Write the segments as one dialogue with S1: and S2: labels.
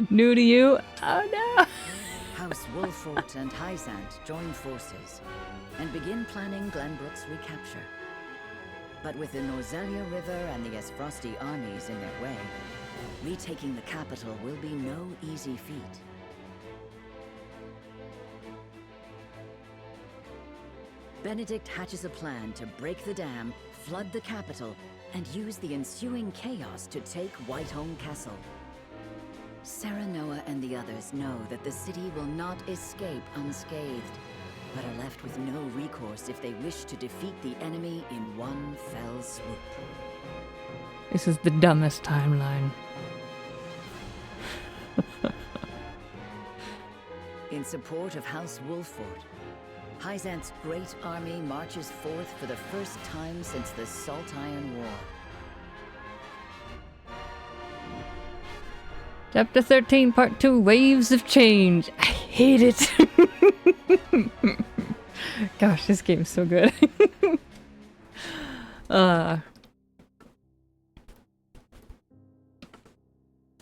S1: New to you? Oh no!
S2: House Wolfort and Hysant join forces and begin planning Glenbrook's recapture. But with the Norzelia River and the Esfrosti armies in their way, retaking the capital will be no easy feat. Benedict hatches a plan to break the dam, flood the capital, and use the ensuing chaos to take Whitehome Castle. Serenoa and the others know that the city will not escape unscathed, but are left with no recourse if they wish to defeat the enemy in one fell swoop.
S1: This is the dumbest timeline.
S2: In support of House Wolfort, Hysant's great army marches forth for the first time since the Salt Iron War.
S1: Chapter 13, Part 2, Waves of Change. I hate it. Gosh, this game is so good.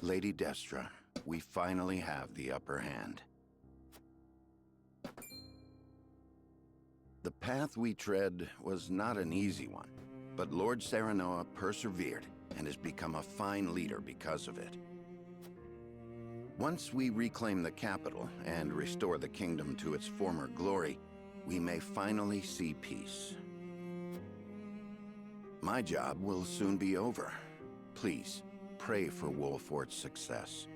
S3: Lady Destra, we finally have the upper hand. The path we tread was not an easy one, but Lord Serenoa persevered and has become a fine leader because of it. Once we reclaim the capital and restore the kingdom to its former glory, we may finally see peace. My job will soon be over. Please, pray for Wolfort's success.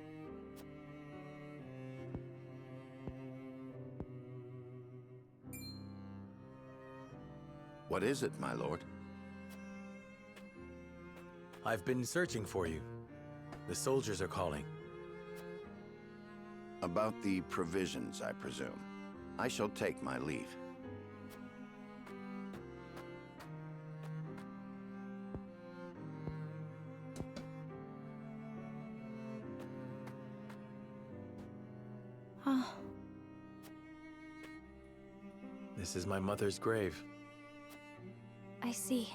S3: What is it, my lord?
S4: I've been searching for you. The soldiers are calling.
S3: About the provisions, I presume. I shall take my leave.
S5: Oh.
S4: This is my mother's grave.
S5: I see.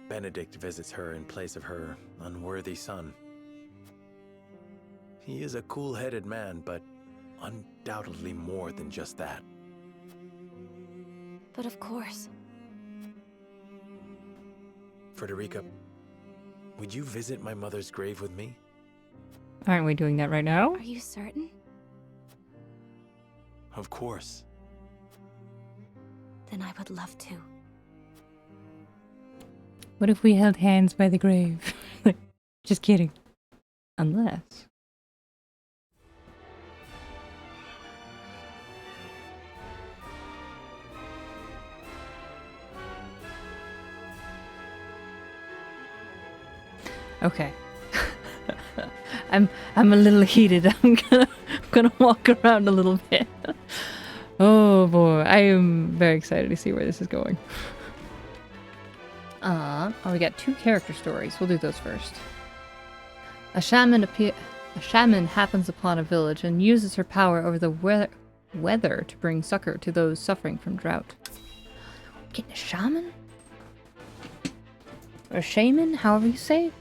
S4: Benedict visits her in place of her unworthy son. He is a cool-headed man, but undoubtedly more than just that.
S5: But of course.
S4: Frederica, would you visit my mother's grave with me?
S1: Aren't we doing that right now?
S5: Are you certain?
S4: Of course.
S5: Then I would love to.
S1: What if we held hands by the grave? Just kidding. Unless... Okay. I'm a little heated. I'm gonna walk around a little bit. Oh boy, I am very excited to see where this is going. Oh, we got 2 character stories. We'll do those first. A shaman happens upon a village and uses her power over the weather to bring succor to those suffering from drought. Getting a shaman? Or a shaman, however you say it?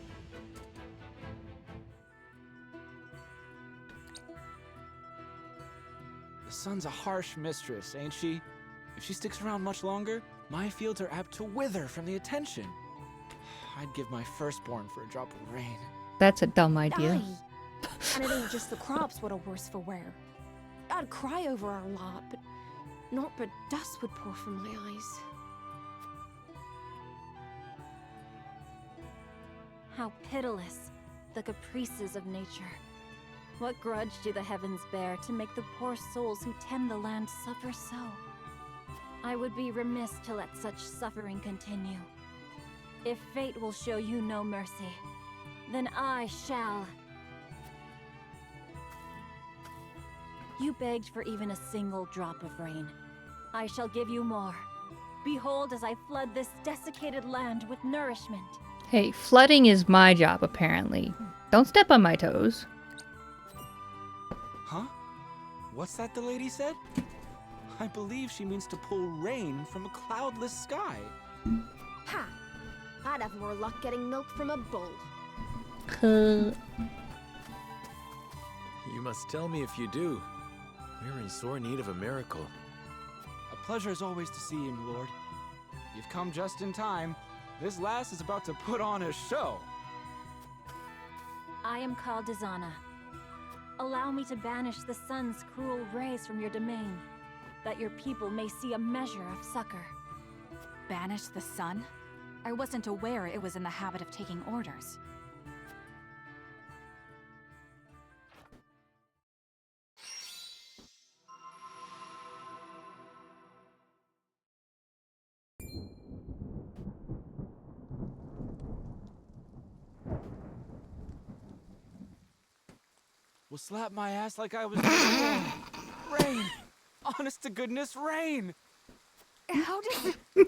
S6: The sun's a harsh mistress, ain't she? If she sticks around much longer, my fields are apt to wither from the attention. I'd give my firstborn for a drop of rain.
S1: That's a dumb idea.
S7: Aye. And it ain't just the crops what are worse for wear. I'd cry over our lot, but naught but dust would pour from my eyes.
S5: How pitiless, the caprices of nature. What grudge do the heavens bear to make the poor souls who tend the land suffer so? I would be remiss to let such suffering continue. If fate will show you no mercy, then I shall. You begged for even a single drop of rain. I shall give you more. Behold as I flood this desiccated land with nourishment.
S1: Hey, flooding is my job, apparently. Don't step on my toes.
S6: Huh? What's that the lady said? I believe she means to pull rain from a cloudless sky.
S7: Ha! I'd have more luck getting milk from a bull.
S4: You must tell me if you do. We're in sore need of a miracle.
S6: A pleasure as always to see you, my lord. You've come just in time. This lass is about to put on a show.
S5: I am called Dizana. Allow me to banish the sun's cruel rays from your domain, that your people may see a measure of succor.
S8: Banish the sun? I wasn't aware it was in the habit of taking orders.
S6: Will slap my ass like I was rain. Honest to goodness, rain.
S8: How did...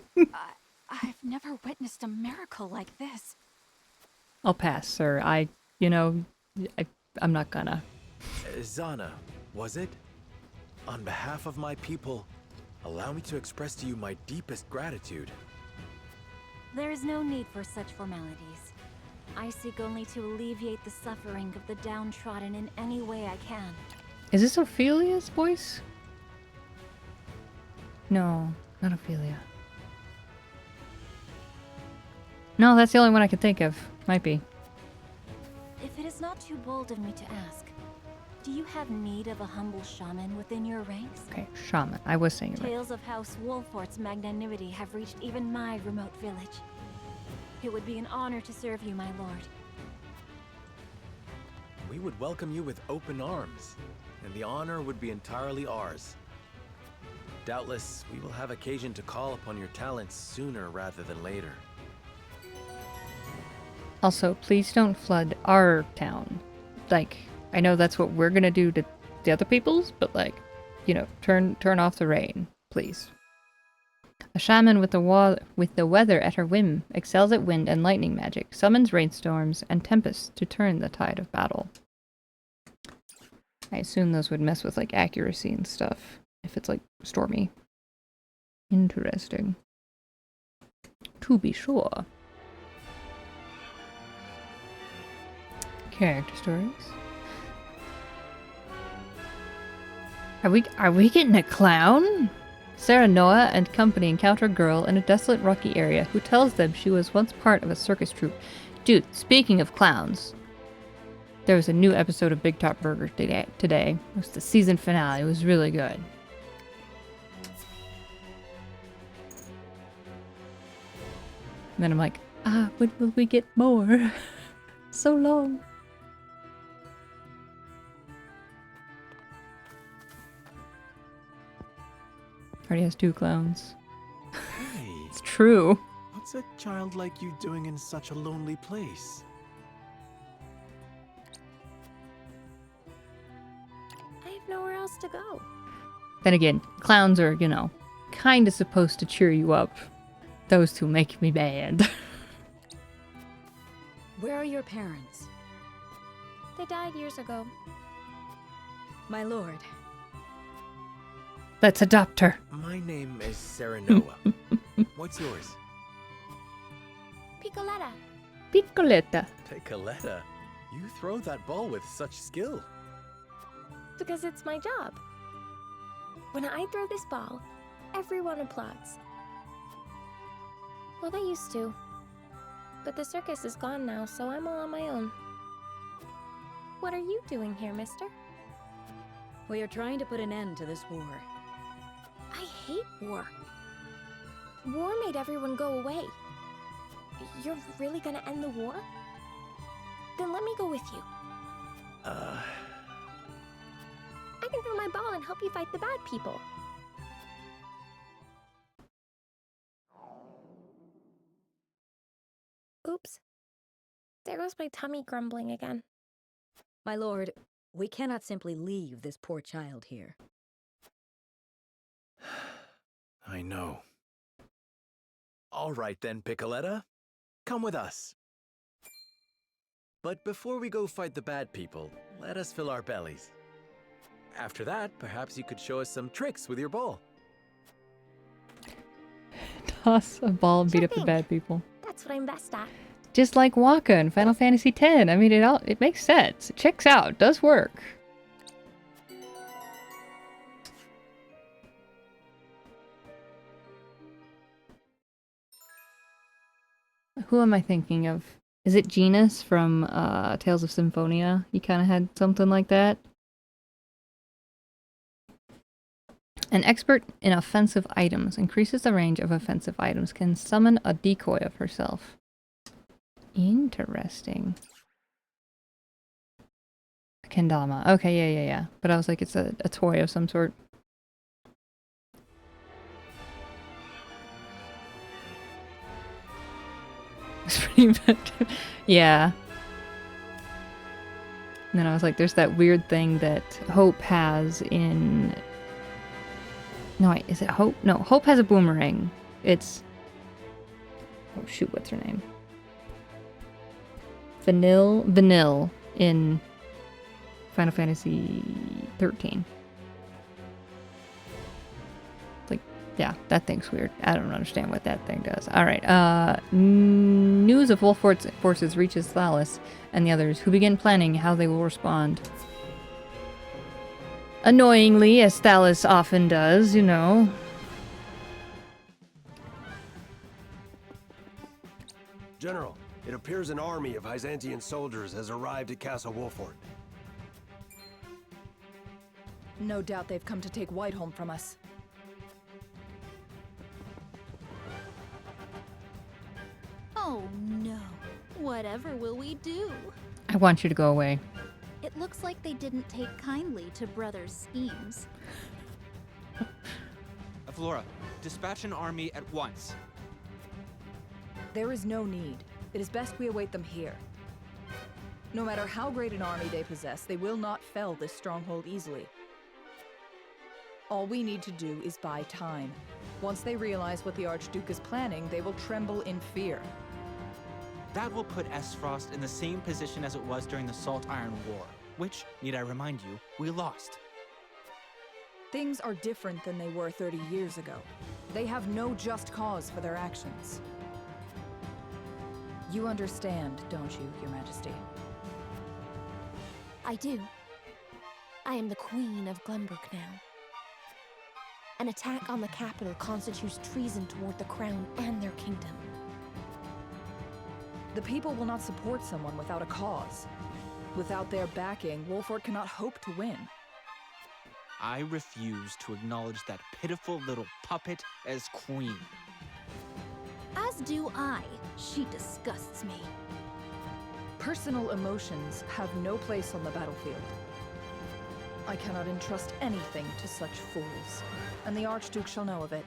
S8: I've never witnessed a miracle like this.
S1: I'll pass, sir. I'm not gonna.
S4: Zana, was it? On behalf of my people, allow me to express to you my deepest gratitude.
S5: There is no need for such formalities. I seek only to alleviate the suffering of the downtrodden in any way I can.
S1: Is this Ophelia's voice? No, not Ophelia. No, that's the only one I could think of. Might be.
S5: If it is not too bold of me to ask, do you have need of a humble shaman within your ranks?
S1: Okay, shaman. I was saying it right.
S5: Tales of House Wolfort's magnanimity have reached even my remote village. It would be an honor to serve you, my lord.
S4: We would welcome you with open arms, and the honor would be entirely ours. Doubtless, we will have occasion to call upon your talents sooner rather than later.
S1: Also, please don't flood our town. Like, I know that's what we're gonna do to the other people's, but like, turn off the rain, please. A shaman with the weather at her whim, excels at wind and lightning magic, summons rainstorms and tempests to turn the tide of battle. I assume those would mess with like accuracy and stuff, if it's like stormy. Interesting. To be sure. Character stories. Are we getting a clown? Sarah Noah and company encounter a girl in a desolate rocky area who tells them she was once part of a circus troupe. Dude, speaking of clowns, there was a new episode of Big Top Burger today. It was the season finale. It was really good. And then I'm like, when will we get more? So long. Already has 2 clowns.
S9: Hey,
S1: It's true.
S9: what's a child like you doing in such a lonely place?
S7: I have nowhere else to go.
S1: Then again, clowns are, kind of supposed to cheer you up. Those 2 make me bad.
S2: Where are your parents?
S7: They died years ago.
S2: My lord.
S1: Let's adopt her.
S4: My name is Sarah Noah. What's yours?
S7: Piccoletta.
S1: Piccoletta.
S4: Piccoletta. You throw that ball with such skill.
S7: Because it's my job. When I throw this ball, everyone applauds. Well, they used to. But the circus is gone now, so I'm all on my own. What are you doing here, mister?
S2: We are trying to put an end to this war.
S7: I hate war. War made everyone go away. You're really gonna end the war? Then let me go with you. I can throw my ball and help you fight the bad people. Oops. There goes my tummy grumbling again.
S2: My lord, we cannot simply leave this poor child here.
S4: I know. All right then, Piccoletta. Come with us. But before we go fight the bad people, let us fill our bellies. After that, perhaps you could show us some tricks with your ball.
S1: Toss a ball and beat up the
S7: Checking.
S1: bad people.
S7: That's what I'm best at.
S1: Just like Waka in Final Fantasy X. I mean, it makes sense. It checks out. It does work. Who am I thinking of? Is it Genus from Tales of Symphonia? He kind of had something like that. An expert in offensive items increases the range of offensive items, can summon a decoy of herself. Interesting. Kendama. Okay, yeah. But I was like, it's a toy of some sort. It's pretty effective. Yeah. And then I was like, there's that weird thing that Hope has in... No, wait, is it Hope? No, Hope has a boomerang. It's... Oh shoot, what's her name? Vanille in Final Fantasy 13. Like, yeah, that thing's weird. I don't understand what that thing does. Alright, news of Wolf forces reaches Thalos and the others, who begin planning how they will respond. Annoyingly, as Thalos often does, you know.
S10: General, it appears an army of Byzantine soldiers has arrived at Castle Wolford.
S11: No doubt they've come to take Whiteholm from us.
S8: Oh no. Whatever will we do?
S1: I want you to go away.
S8: It looks like they didn't take kindly to Brother's schemes.
S6: Avlora, dispatch an army at once.
S11: There is no need. It is best we await them here. No matter how great an army they possess, they will not fell this stronghold easily. All we need to do is buy time. Once they realize what the Archduke is planning, they will tremble in fear.
S12: That will put Esfrost in the same position as it was during the Salt Iron War, which, need I remind you, we lost.
S11: Things are different than they were 30 years ago. They have no just cause for their actions. You understand, don't you, Your Majesty?
S7: I do. I am the Queen of Glenbrook now. An attack on the capital constitutes treason toward the crown and their kingdom.
S11: The people will not support someone without a cause. Without their backing, Wolford cannot hope to win.
S12: I refuse to acknowledge that pitiful little puppet as queen.
S8: As do I. She disgusts me.
S11: Personal emotions have no place on the battlefield. I cannot entrust anything to such fools, and the Archduke shall know of it.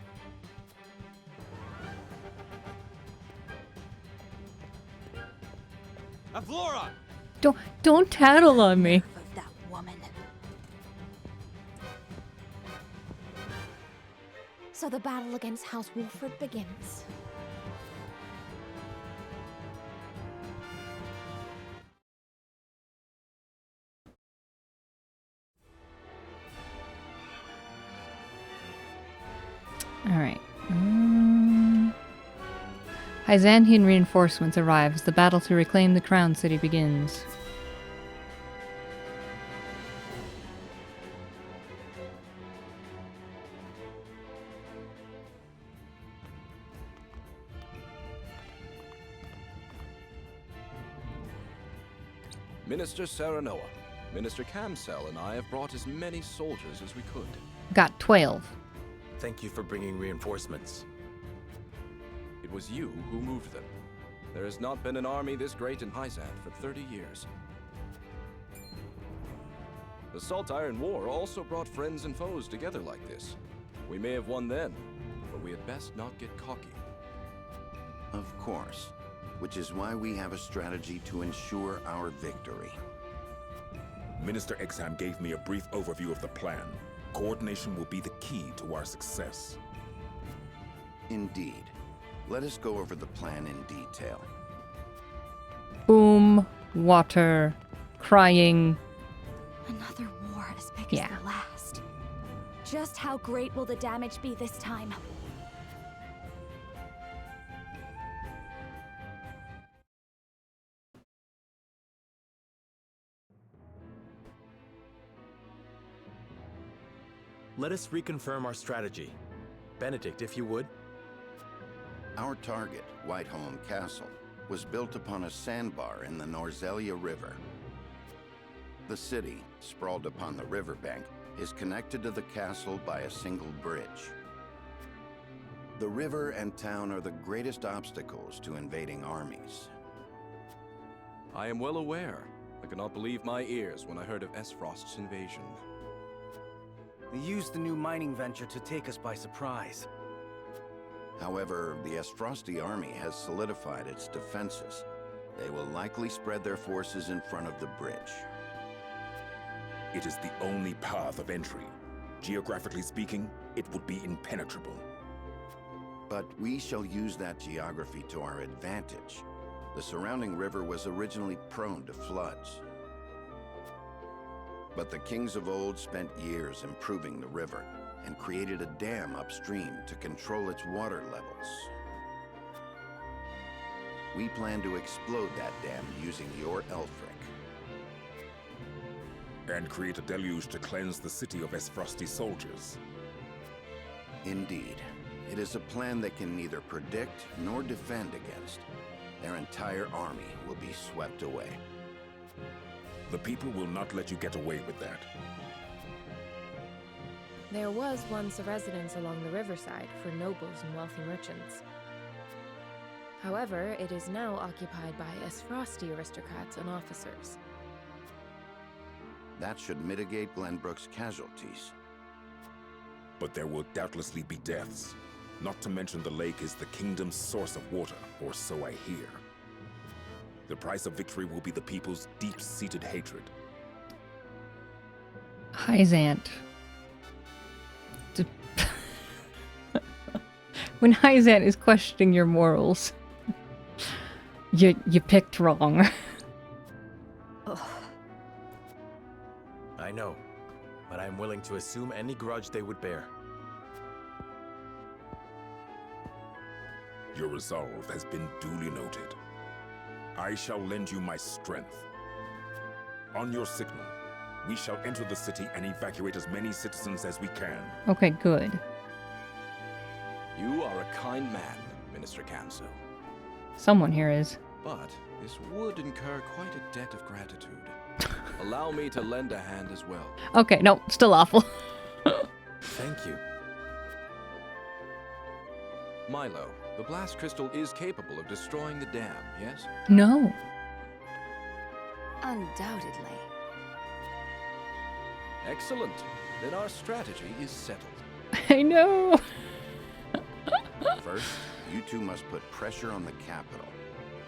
S6: Avlora!
S1: Don't tattle on me.
S8: Of that woman.
S7: So the battle against House Wolford begins.
S1: Alright. Byzantine reinforcements arrive as the battle to reclaim the crown city begins.
S13: Minister Serenoa, Minister Camsell and I have brought as many soldiers as we could.
S1: Got 12.
S4: Thank you for bringing reinforcements.
S13: It was you who moved them. There has not been an army this great in Hyzant for 30 years. The Salt Iron War also brought friends and foes together like this. We may have won then, but we had best not get cocky.
S3: Of course. Which is why we have a strategy to ensure our victory.
S14: Minister Exham gave me a brief overview of the plan. Coordination will be the key to our success.
S3: Indeed. Let us go over the plan in detail.
S1: Boom, water, crying.
S8: Another war as big
S1: Yeah.
S8: as the last.
S7: Just how great will the damage be this time?
S4: Let us reconfirm our strategy. Benedict, if you would.
S3: Our target, Whiteholm Castle, was built upon a sandbar in the Norzelia River. The city, sprawled upon the riverbank, is connected to the castle by a single bridge. The river and town are the greatest obstacles to invading armies.
S13: I am well aware. I could not believe my ears when I heard of Esfrost's invasion.
S15: They used the new mining venture to take us by surprise.
S3: However, the Esfrosti army has solidified its defenses. They will likely spread their forces in front of the bridge.
S14: It is the only path of entry. Geographically speaking, it would be impenetrable.
S3: But we shall use that geography to our advantage. The surrounding river was originally prone to floods. But the kings of old spent years improving the river and created a dam upstream to control its water levels. We plan to explode that dam using your Elfric.
S14: And create a deluge to cleanse the city of Esfrosti soldiers.
S3: Indeed. It is a plan they can neither predict nor defend against. Their entire army will be swept away.
S14: The people will not let you get away with that.
S7: There was once a residence along the riverside for nobles and wealthy merchants. However, it is now occupied by Esfrosti aristocrats and officers.
S3: That should mitigate Glenbrook's casualties.
S14: But there will doubtlessly be deaths. Not to mention the lake is the kingdom's source of water, or so I hear. The price of victory will be the people's deep-seated hatred.
S1: Hyzant. When Hyzant is questioning your morals, you picked wrong.
S4: I know, but I'm willing to assume any grudge they would bear.
S14: Your resolve has been duly noted. I shall lend you my strength. On your signal, we shall enter the city and evacuate as many citizens as we can.
S1: Okay, good.
S13: You are a kind man, Minister Kamso.
S1: Someone here is.
S13: But this would incur quite a debt of gratitude. Allow me to lend a hand as well.
S1: Okay, no, still awful.
S4: Thank you.
S13: Milo, the blast crystal is capable of destroying the dam, yes?
S1: No.
S2: Undoubtedly.
S13: Excellent. Then our strategy is settled.
S1: I know.
S3: First, you two must put pressure on the capital.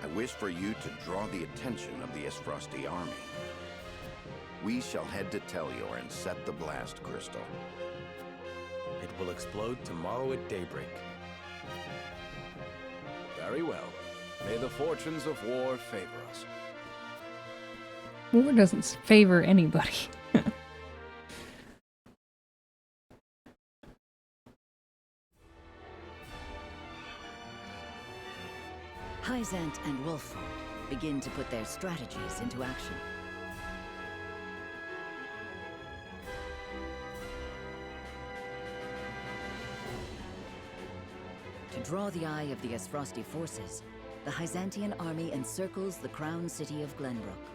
S3: I wish for you to draw the attention of the Esfrosti army. We shall head to Telior and set the blast crystal.
S4: It will explode tomorrow at daybreak.
S13: Very well. May the fortunes of war favor us.
S1: War doesn't favor anybody.
S2: Hyzant and Wolford begin to put their strategies into action. To draw the eye of the Esfrosti forces, the Hyzantian army encircles the crown city of Glenbrook.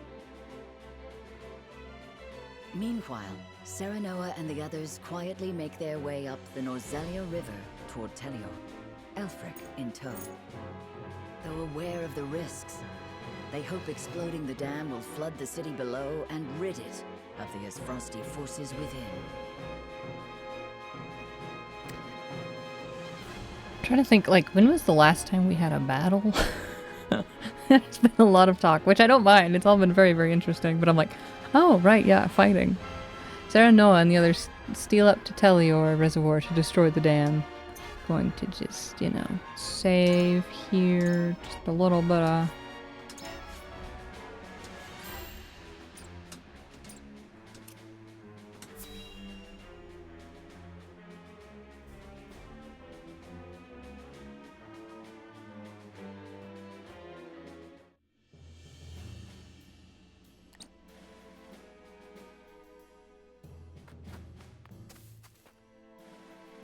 S2: Meanwhile, Serenoa and the others quietly make their way up the Norzelia River toward Telior, Elfric in tow. Though aware of the risks, they hope exploding the dam will flood the city below and rid it of the Esfrosti forces within.
S1: I'm trying to think, like, when was the last time we had a battle? There's been a lot of talk, which I don't mind. It's all been very, very interesting. But I'm like, oh, right, yeah, fighting. Serenoa and the others steal up to Telior Reservoir to destroy the dam. Going to just, you know, save here, just a little bit of...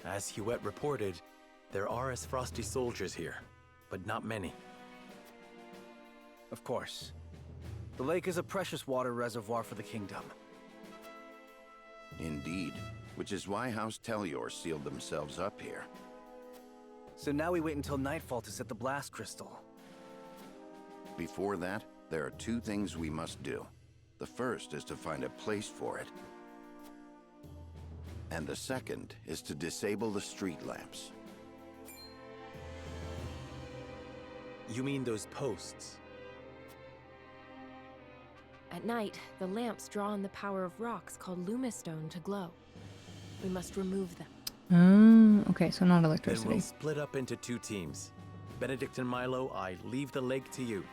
S4: As Huet reported, there are Esfrosti soldiers here, but not many.
S15: Of course. The lake is a precious water reservoir for the kingdom.
S3: Indeed, which is why House Tellior sealed themselves up here.
S15: So now we wait until nightfall to set the blast crystal.
S3: Before that, there are two things we must do. The first is to find a place for it. And the second is to disable the street lamps.
S4: You mean those posts?
S7: At night, the lamps draw on the power of rocks called lumistone to glow. We must remove them.
S1: Okay, so not
S4: Then
S1: electricity.
S4: we'll split up into two teams. Benedict and Milo, I leave the lake to you.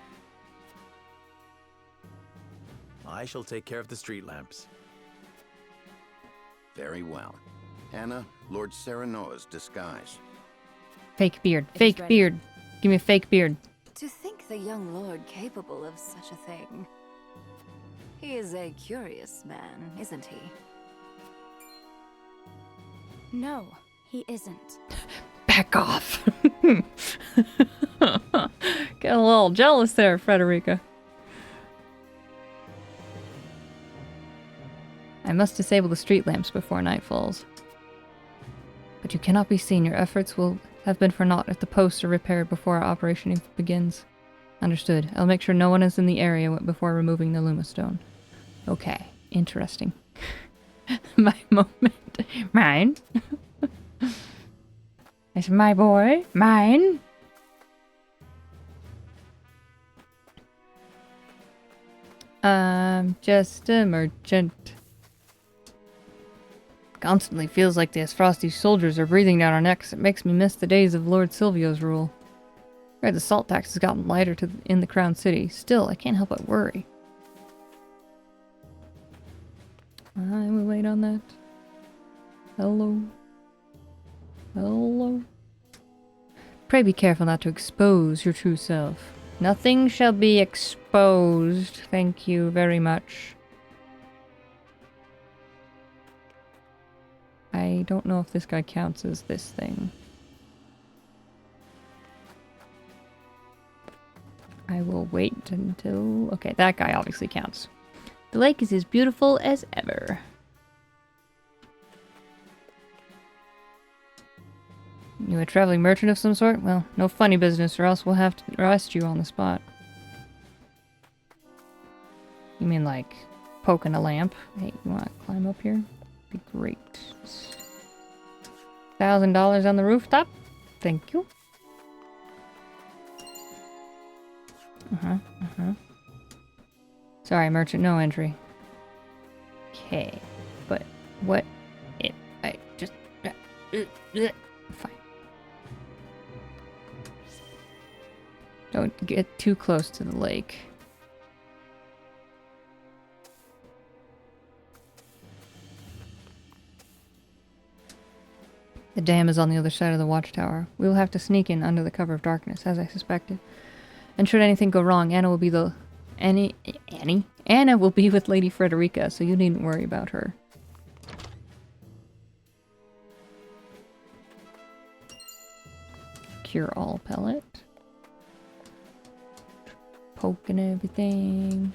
S4: I shall take care of the street lamps.
S3: Very well. Anna, Lord Serenoa's disguise.
S1: Fake beard.
S7: It is
S1: Fake
S7: ready.
S1: beard. Give me a fake beard.
S2: To think the young lord capable of such a thing. He is a curious man, isn't he?
S5: No, he isn't.
S1: Back off. Get a little jealous there, Frederica. I must disable the street lamps before night falls. But you cannot be seen. Your efforts will have been for naught if the posts are repaired before our operation begins. Understood. I'll make sure no one is in the area before removing the lumistone. Okay. Interesting. My moment. Mine. It's my boy. Mine. Just a merchant. Constantly feels like the frosty soldiers are breathing down our necks. It makes me miss the days of Lord Silvio's rule. Right, the salt tax has gotten lighter in the Crown City. Still, I can't help but worry. I will wait on that. Hello. Hello. Pray be careful not to expose your true self. Nothing shall be exposed. Thank you very much. I don't know if this guy counts as this thing. I will wait until... Okay, that guy obviously counts. The lake is as beautiful as ever. You a traveling merchant of some sort? Well, no funny business or else we'll have to arrest you on the spot. You mean like poking a lamp? Hey, you want to climb up here? Be great. $1,000 on the rooftop? Thank you. Sorry, merchant, no entry. Okay, but what if I just... Fine. Don't get too close to the lake. The dam is on the other side of the watchtower. We will have to sneak in under the cover of darkness, as I suspected. And should anything go wrong, Anna will be the... Anna will be with Lady Frederica, so you needn't worry about her. Cure all pellet. Poking everything.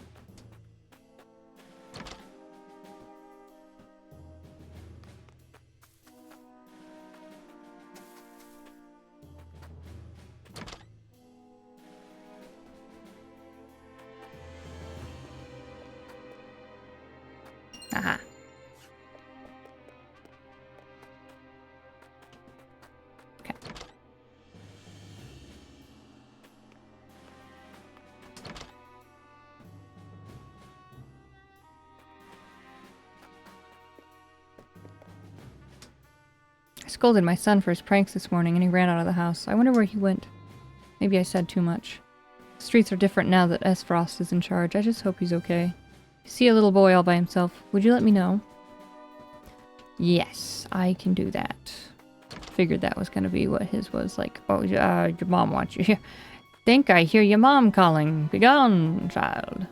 S1: Aha. Okay. I scolded my son for his pranks this morning and he ran out of the house. I wonder where he went. Maybe I said too much. The streets are different now that S. Frost is in charge. I just hope he's okay. If you see a little boy all by himself, would you let me know? Yes, I can do that. Figured that was gonna be what his was like. Oh, your mom wants you. Think I hear your mom calling. Begone, child.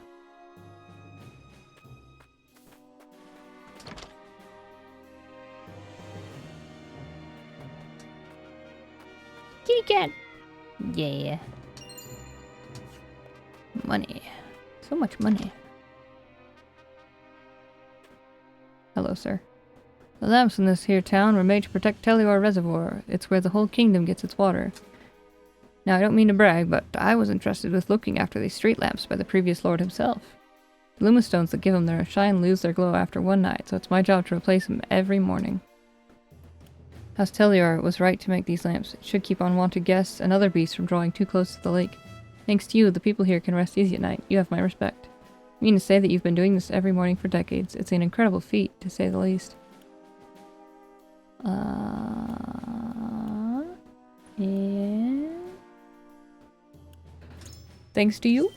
S1: Kitty cat. Yeah. money. So much money. Hello, sir. The lamps in this here town were made to protect Telior Reservoir. It's where the whole kingdom gets its water. Now, I don't mean to brag, but I was entrusted with looking after these street lamps by the previous lord himself. The lumistones that give them their shine lose their glow after one night, so it's my job to replace them every morning. House Telior was right to make these lamps. It should keep unwanted guests and other beasts from drawing too close to the lake. Thanks to you, the people here can rest easy at night. You have my respect. I mean to say that you've been doing this every morning for decades. It's an incredible feat, to say the least. And... thanks to you.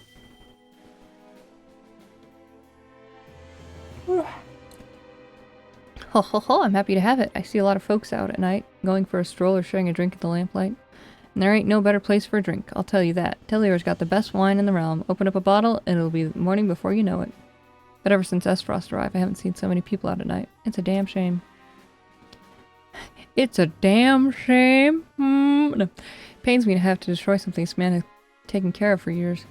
S1: Ho ho ho, I'm happy to have it. I see a lot of folks out at night, going for a stroll or sharing a drink at the lamplight. And there ain't no better place for a drink, I'll tell you that. Telior's got the best wine in the realm. Open up a bottle, and it'll be morning before you know it. But ever since Frost arrived, I haven't seen so many people out at night. It's a damn shame. It's a damn shame. No. It pains me to have to destroy something this man has taken care of for years.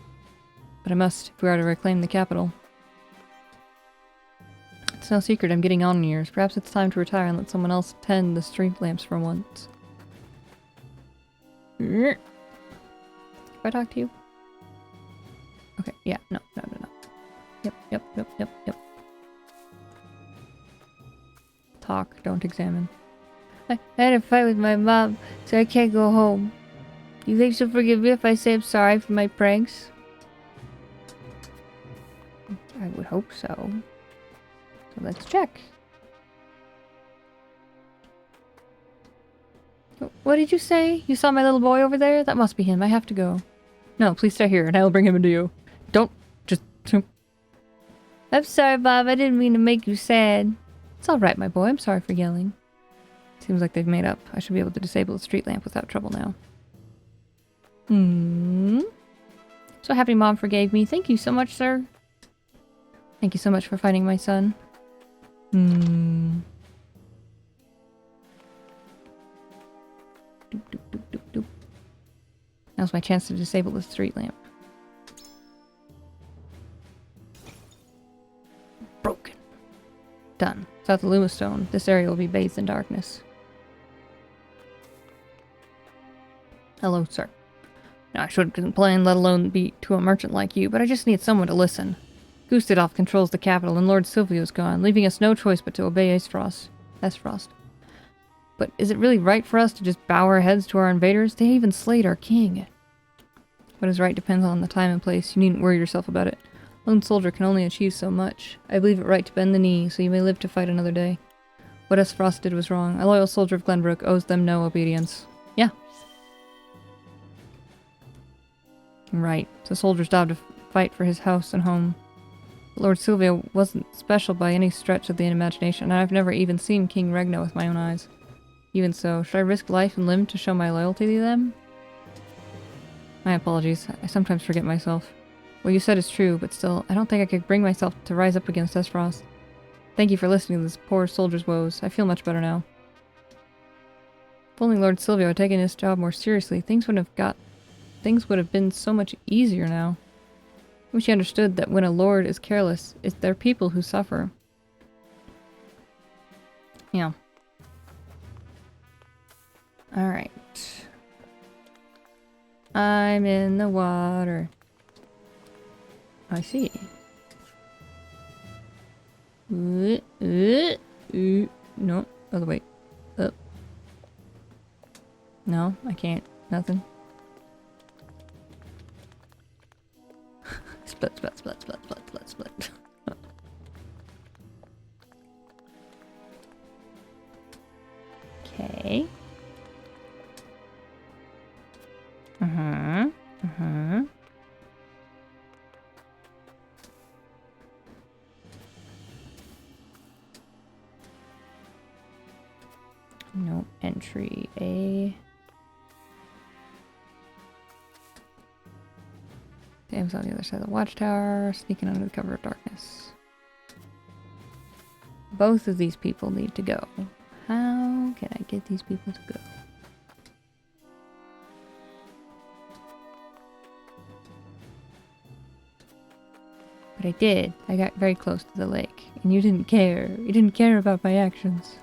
S1: But I must, if we are to reclaim the capital. It's no secret I'm getting on in years. Perhaps it's time to retire and let someone else tend the street lamps for once. If I talk to you? Okay, yeah, no. Yep. Talk, don't examine. I had a fight with my mom, so I can't go home. You think she'll forgive me if I say I'm sorry for my pranks? I would hope so. So let's check. What did you say? You saw my little boy over there? That must be him. I have to go. No, please stay here and I will bring him into you. Don't just... I'm sorry, Bob. I didn't mean to make you sad. It's alright, my boy. I'm sorry for yelling. Seems like they've made up. I should be able to disable the street lamp without trouble now. So happy Mom forgave me. Thank you so much, sir. Thank you so much for finding my son. Now's my chance to disable the street lamp. Broken. Done. Without the Lumistone, this area will be bathed in darkness. Hello, sir. Now, I shouldn't complain, let alone be to a merchant like you, but I just need someone to listen. Gustadolf controls the capital, and Lord Silvio's gone, leaving us no choice but to obey Frost. But is it really right for us to just bow our heads to our invaders? They even slayed our king. What is right depends on the time and place. You needn't worry yourself about it. A lone soldier can only achieve so much. I believe it right to bend the knee, so you may live to fight another day. What Frost did was wrong. A loyal soldier of Glenbrook owes them no obedience. Yeah. Right. It's a soldier's job to fight for his house and home. But Lord Silvio wasn't special by any stretch of the imagination, and I've never even seen King Regna with my own eyes. Even so, should I risk life and limb to show my loyalty to them? My apologies. I sometimes forget myself. What you said is true, but still, I don't think I could bring myself to rise up against Frost. Thank you for listening to this poor soldier's woes. I feel much better now. If only Lord Silvio had taken his job more seriously, things would have been so much easier now. I wish he understood that when a lord is careless, it's their people who suffer. Yeah. Alright. I'm in the water. I see. No, other way. Up. No, I can't. Nothing. Split. Okay. No entry A. Sam's on the other side of the watchtower, sneaking under the cover of darkness. Both of these people need to go. How can I get these people to go? I did. I got very close to the lake. And you didn't care. You didn't care about my actions.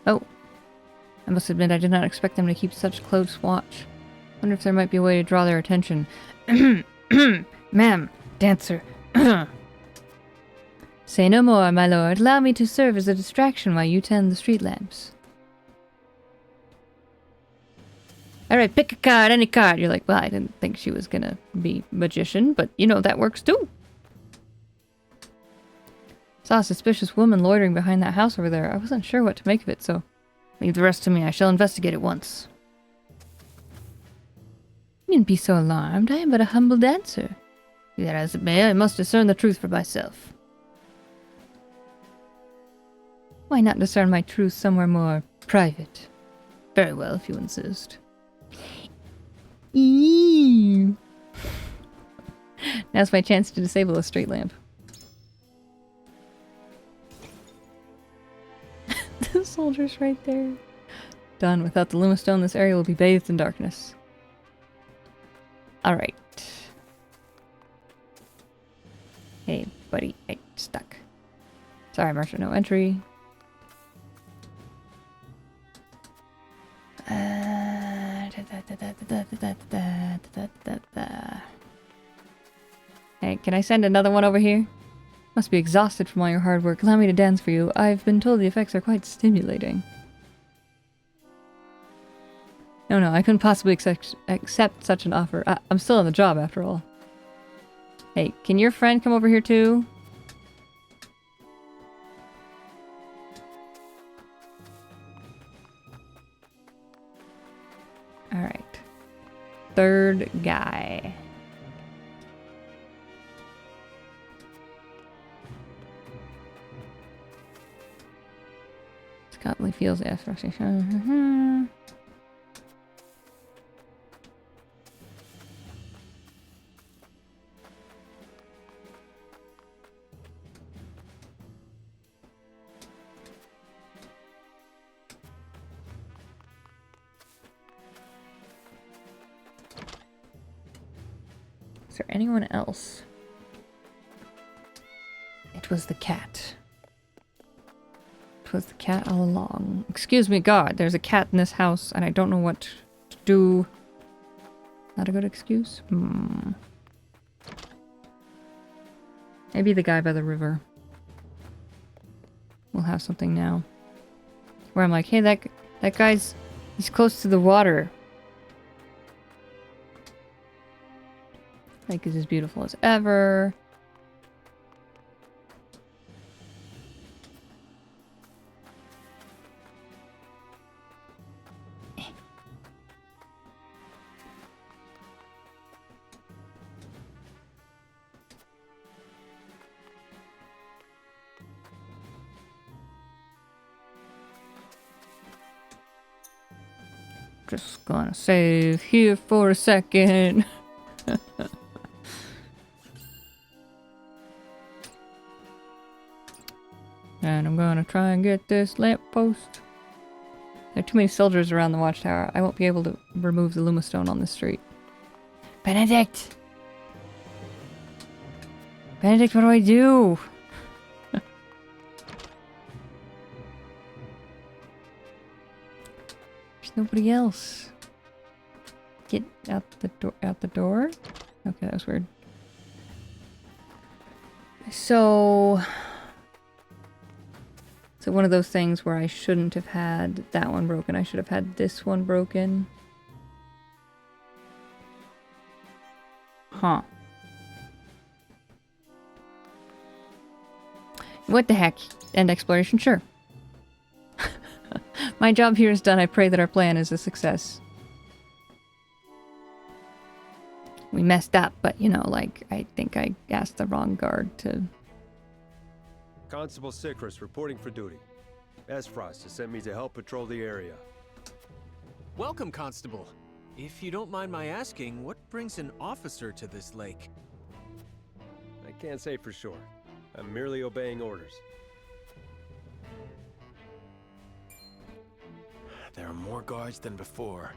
S1: Oh. I must admit I did not expect them to keep such close watch. Wonder if there might be a way to draw their attention. Ma'am, dancer. Say no more, my lord. Allow me to serve as a distraction while you tend the street lamps. Alright, pick a card, any card. You're like, well, I didn't think she was gonna be magician, but you know, that works too. Saw a suspicious woman loitering behind that house over there. I wasn't sure what to make of it, so leave the rest to me. I shall investigate at once. You needn't be so alarmed. I am but a humble dancer. Be that as it may, I must discern the truth for myself. Why not discern my truth somewhere more private? Very well, if you insist. Eeeeee. Now's my chance to disable a street lamp. The soldier's right there. Done. Without the lumistone, this area will be bathed in darkness. Alright. Hey, buddy. Hey, stuck. Sorry, Merchant, no entry. Hey, can I send another one over here? Must be exhausted from all your hard work. Allow me to dance for you. I've been told the effects are quite stimulating. No, I couldn't possibly accept such an offer. I'm still on the job, after all. Hey, can your friend come over here too? Alright. Third guy. Scotland feels the frustration. Is there anyone else? It was the cat. It was the cat all along. Excuse me, God, there's a cat in this house and I don't know what to do. Not a good excuse? Maybe the guy by the river. We'll have something now. Where I'm like, hey, that guy's... he's close to the water. Lake is as beautiful as ever. Just gonna save here for a second. And I'm gonna try and get this lamppost. There are too many soldiers around the watchtower. I won't be able to remove the lumistone on the street. Benedict! Benedict, what do I do? There's nobody else. Get out the door. Out the door? Okay, that was weird. So one of those things where I shouldn't have had that one broken. I should have had this one broken. Huh. What the heck? End exploration? Sure. My job here is done. I pray that our plan is a success. We messed up, but you know, like, I think I asked the wrong guard to...
S10: Constable Sicrus reporting for duty. Esfrost has sent me to help patrol the area.
S16: Welcome, Constable. If you don't mind my asking, what brings an officer to this lake?
S10: I can't say for sure. I'm merely obeying orders.
S4: There are more guards than before.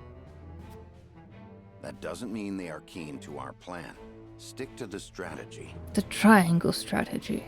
S3: That doesn't mean they are keen to our plan. Stick to the strategy.
S1: The triangle strategy.